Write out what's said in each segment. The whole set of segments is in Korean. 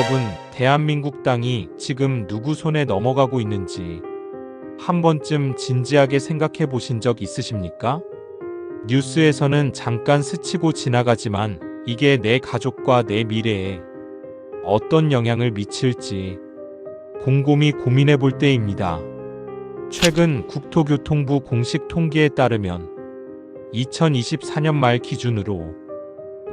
여러분, 대한민국 땅이 지금 누구 손에 넘어가고 있는지 한 번쯤 진지하게 생각해 보신 적 있으십니까? 뉴스에서는 잠깐 스치고 지나가지만 이게 내 가족과 내 미래에 어떤 영향을 미칠지 곰곰이 고민해 볼 때입니다. 최근 국토교통부 공식 통계에 따르면 2024년 말 기준으로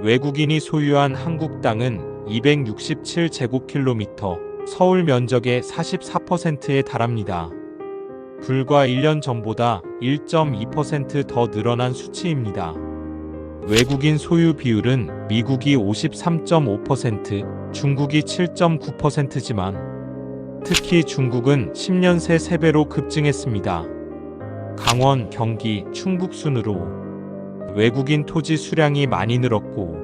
외국인이 소유한 한국 땅은 267제곱킬로미터, 서울 면적의 44%에 달합니다. 불과 1년 전보다 1.2% 더 늘어난 수치입니다. 외국인 소유 비율은 미국이 53.5%, 중국이 7.9%지만 특히 중국은 10년 새 3배로 급증했습니다. 강원, 경기, 충북 순으로 외국인 토지 수량이 많이 늘었고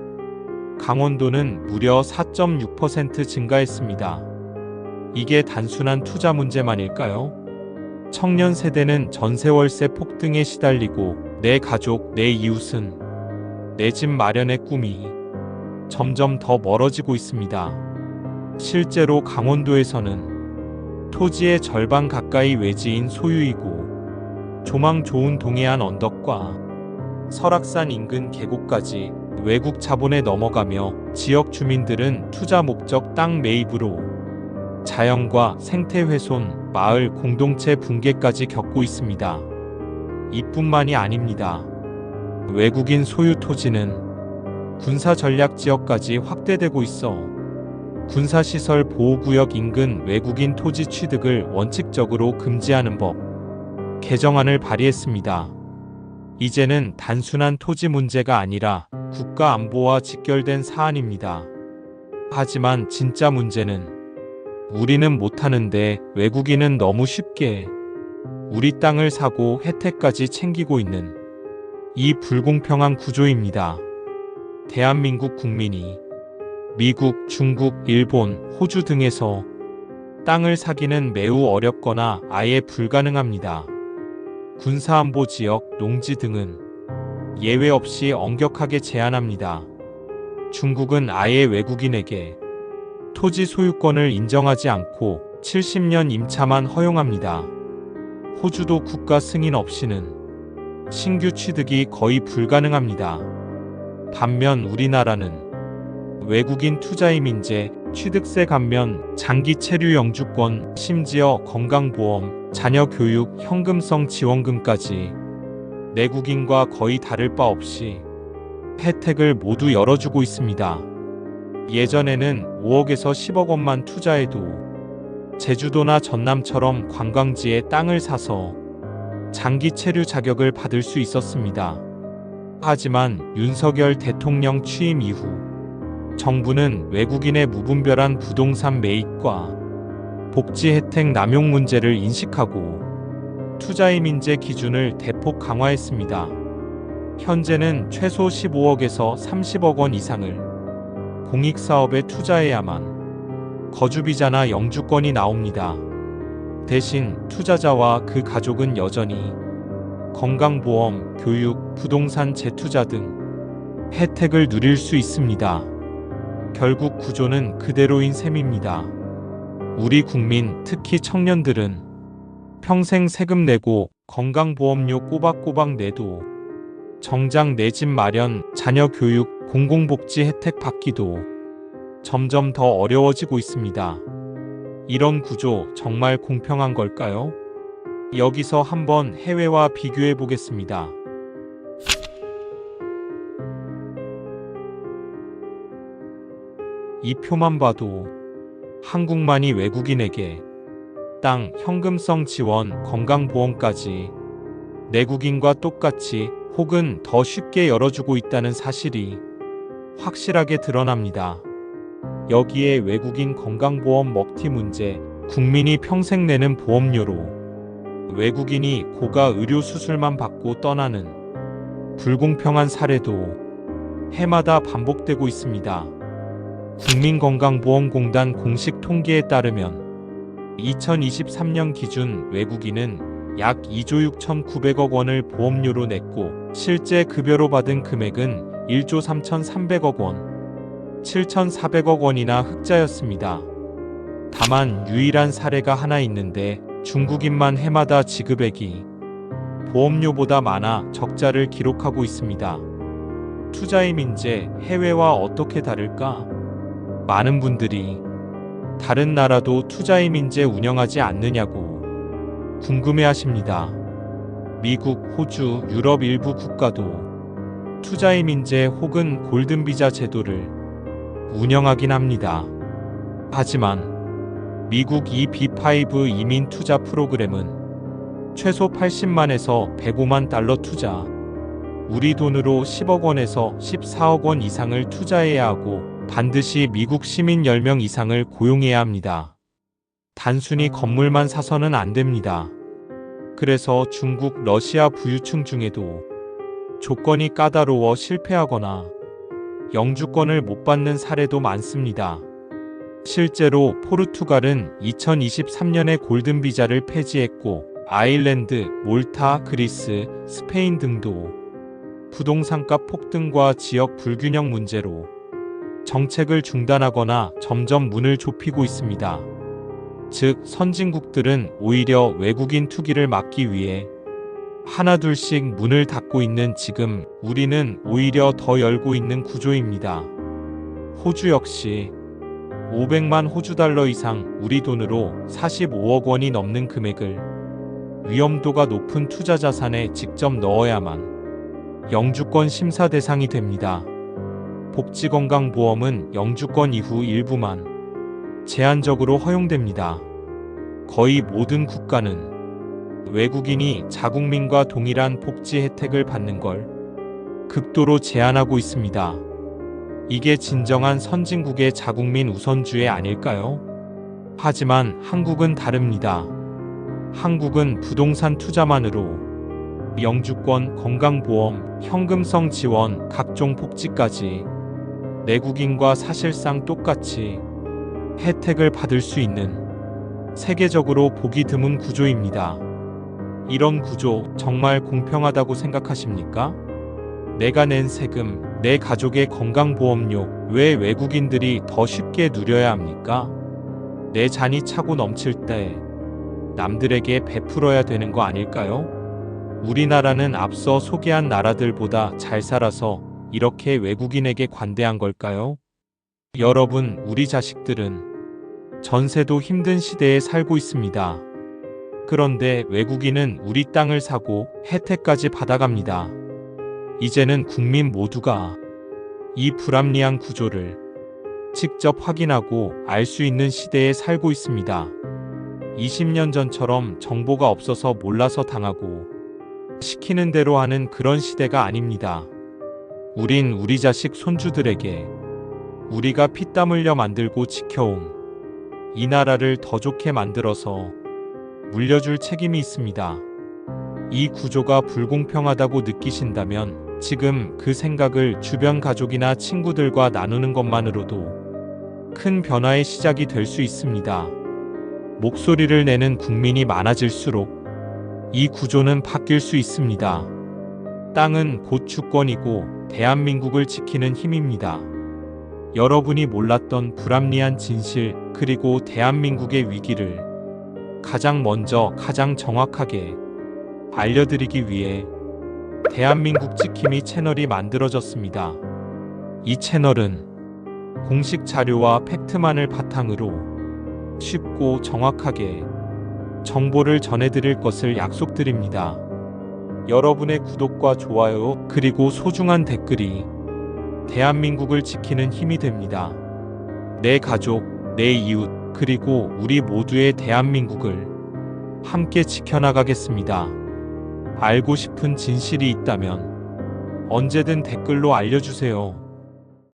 강원도는 무려 4.6% 증가했습니다. 이게 단순한 투자 문제만일까요? 청년 세대는 전세월세 폭등에 시달리고 내 가족, 내 이웃은 내 집 마련의 꿈이 점점 더 멀어지고 있습니다. 실제로 강원도에서는 토지의 절반 가까이 외지인 소유이고 조망 좋은 동해안 언덕과 설악산 인근 계곡까지 외국 자본에 넘어가며 지역 주민들은 투자 목적 땅 매입으로 자연과 생태 훼손, 마을 공동체 붕괴까지 겪고 있습니다. 이뿐만이 아닙니다. 외국인 소유 토지는 군사 전략 지역까지 확대되고 있어 군사시설 보호구역 인근 외국인 토지 취득을 원칙적으로 금지하는 법 개정안을 발의했습니다. 이제는 단순한 토지 문제가 아니라 국가 안보와 직결된 사안입니다. 하지만 진짜 문제는 우리는 못하는데 외국인은 너무 쉽게 우리 땅을 사고 혜택까지 챙기고 있는 이 불공평한 구조입니다. 대한민국 국민이 미국, 중국, 일본, 호주 등에서 땅을 사기는 매우 어렵거나 아예 불가능합니다. 군사안보 지역, 농지 등은 예외 없이 엄격하게 제한합니다. 중국은 아예 외국인에게 토지 소유권을 인정하지 않고 70년 임차만 허용합니다. 호주도 국가 승인 없이는 신규 취득이 거의 불가능합니다. 반면 우리나라는 외국인 투자임 인제, 취득세 감면, 장기 체류 영주권, 심지어 건강보험, 자녀 교육, 현금성 지원금까지 내국인과 거의 다를 바 없이 혜택을 모두 열어주고 있습니다. 예전에는 5억에서 10억 원만 투자해도 제주도나 전남처럼 관광지에 땅을 사서 장기 체류 자격을 받을 수 있었습니다. 하지만 윤석열 대통령 취임 이후 정부는 외국인의 무분별한 부동산 매입과 복지 혜택 남용 문제를 인식하고 투자임 인제 기준을 대폭 강화했습니다. 현재는 최소 15억에서 30억 원 이상을 공익사업에 투자해야만 거주비자나 영주권이 나옵니다. 대신 투자자와 그 가족은 여전히 건강보험, 교육, 부동산 재투자 등 혜택을 누릴 수 있습니다. 결국 구조는 그대로인 셈입니다. 우리 국민, 특히 청년들은 평생 세금 내고 건강보험료 꼬박꼬박 내도 정작 내 집 마련, 자녀 교육, 공공복지 혜택 받기도 점점 더 어려워지고 있습니다. 이런 구조 정말 공평한 걸까요? 여기서 한번 해외와 비교해 보겠습니다. 이 표만 봐도 한국만이 외국인에게 땅, 현금성 지원, 건강보험까지 내국인과 똑같이 혹은 더 쉽게 열어주고 있다는 사실이 확실하게 드러납니다. 여기에 외국인 건강보험 먹튀 문제, 국민이 평생 내는 보험료로 외국인이 고가 의료 수술만 받고 떠나는 불공평한 사례도 해마다 반복되고 있습니다. 국민건강보험공단 공식 통계에 따르면 2023년 기준 외국인은 약 2조 6,900억 원을 보험료로 냈고 실제 급여로 받은 금액은 1조 3,300억 원, 7,400억 원이나 흑자였습니다. 다만 유일한 사례가 하나 있는데 중국인만 해마다 지급액이 보험료보다 많아 적자를 기록하고 있습니다. 투자의 민재, 해외와 어떻게 다를까? 많은 분들이 다른 나라도 투자의 민재 운영하지 않느냐고 궁금해하십니다. 미국, 호주, 유럽 일부 국가도 투자의 민재 혹은 골든비자 제도를 운영하긴 합니다. 하지만 미국 EB5 이민 투자 프로그램은 최소 80만에서 105만 달러 투자, 우리 돈으로 10억 원에서 14억 원 이상을 투자해야 하고 반드시 미국 시민 10명 이상을 고용해야 합니다. 단순히 건물만 사서는 안 됩니다. 그래서 중국, 러시아 부유층 중에도 조건이 까다로워 실패하거나 영주권을 못 받는 사례도 많습니다. 실제로 포르투갈은 2023년에 골든비자를 폐지했고 아일랜드, 몰타, 그리스, 스페인 등도 부동산값 폭등과 지역 불균형 문제로 정책을 중단하거나 점점 문을 좁히고 있습니다. 즉, 선진국들은 오히려 외국인 투기를 막기 위해 하나둘씩 문을 닫고 있는 지금 우리는 오히려 더 열고 있는 구조입니다. 호주 역시 500만 호주 달러 이상, 우리 돈으로 45억 원이 넘는 금액을 위험도가 높은 투자 자산에 직접 넣어야만 영주권 심사 대상이 됩니다. 복지건강보험은 영주권 이후 일부만 제한적으로 허용됩니다. 거의 모든 국가는 외국인이 자국민과 동일한 복지 혜택을 받는 걸 극도로 제한하고 있습니다. 이게 진정한 선진국의 자국민 우선주의 아닐까요? 하지만 한국은 다릅니다. 한국은 부동산 투자만으로 영주권, 건강보험, 현금성 지원, 각종 복지까지 내국인과 사실상 똑같이 혜택을 받을 수 있는 세계적으로 보기 드문 구조입니다. 이런 구조 정말 공평하다고 생각하십니까? 내가 낸 세금, 내 가족의 건강보험료, 왜 외국인들이 더 쉽게 누려야 합니까? 내 잔이 차고 넘칠 때 남들에게 베풀어야 되는 거 아닐까요? 우리나라는 앞서 소개한 나라들보다 잘 살아서 이렇게 외국인에게 관대한 걸까요? 여러분, 우리 자식들은 전세도 힘든 시대에 살고 있습니다. 그런데 외국인은 우리 땅을 사고 혜택까지 받아갑니다. 이제는 국민 모두가 이 불합리한 구조를 직접 확인하고 알 수 있는 시대에 살고 있습니다. 20년 전처럼 정보가 없어서 몰라서 당하고 시키는 대로 하는 그런 시대가 아닙니다. 우린 우리 자식 손주들에게 우리가 피땀 흘려 만들고 지켜온 이 나라를 더 좋게 만들어서 물려줄 책임이 있습니다. 이 구조가 불공평하다고 느끼신다면 지금 그 생각을 주변 가족이나 친구들과 나누는 것만으로도 큰 변화의 시작이 될 수 있습니다. 목소리를 내는 국민이 많아질수록 이 구조는 바뀔 수 있습니다. 땅은 곧 주권이고 대한민국을 지키는 힘입니다. 여러분이 몰랐던 불합리한 진실, 그리고 대한민국의 위기를 가장 먼저 가장 정확하게 알려드리기 위해 대한민국 지킴이 채널이 만들어졌습니다. 이 채널은 공식 자료와 팩트만을 바탕으로 쉽고 정확하게 정보를 전해드릴 것을 약속드립니다. 여러분의 구독과 좋아요, 그리고 소중한 댓글이 대한민국을 지키는 힘이 됩니다. 내 가족, 내 이웃, 그리고 우리 모두의 대한민국을 함께 지켜나가겠습니다. 알고 싶은 진실이 있다면 언제든 댓글로 알려주세요.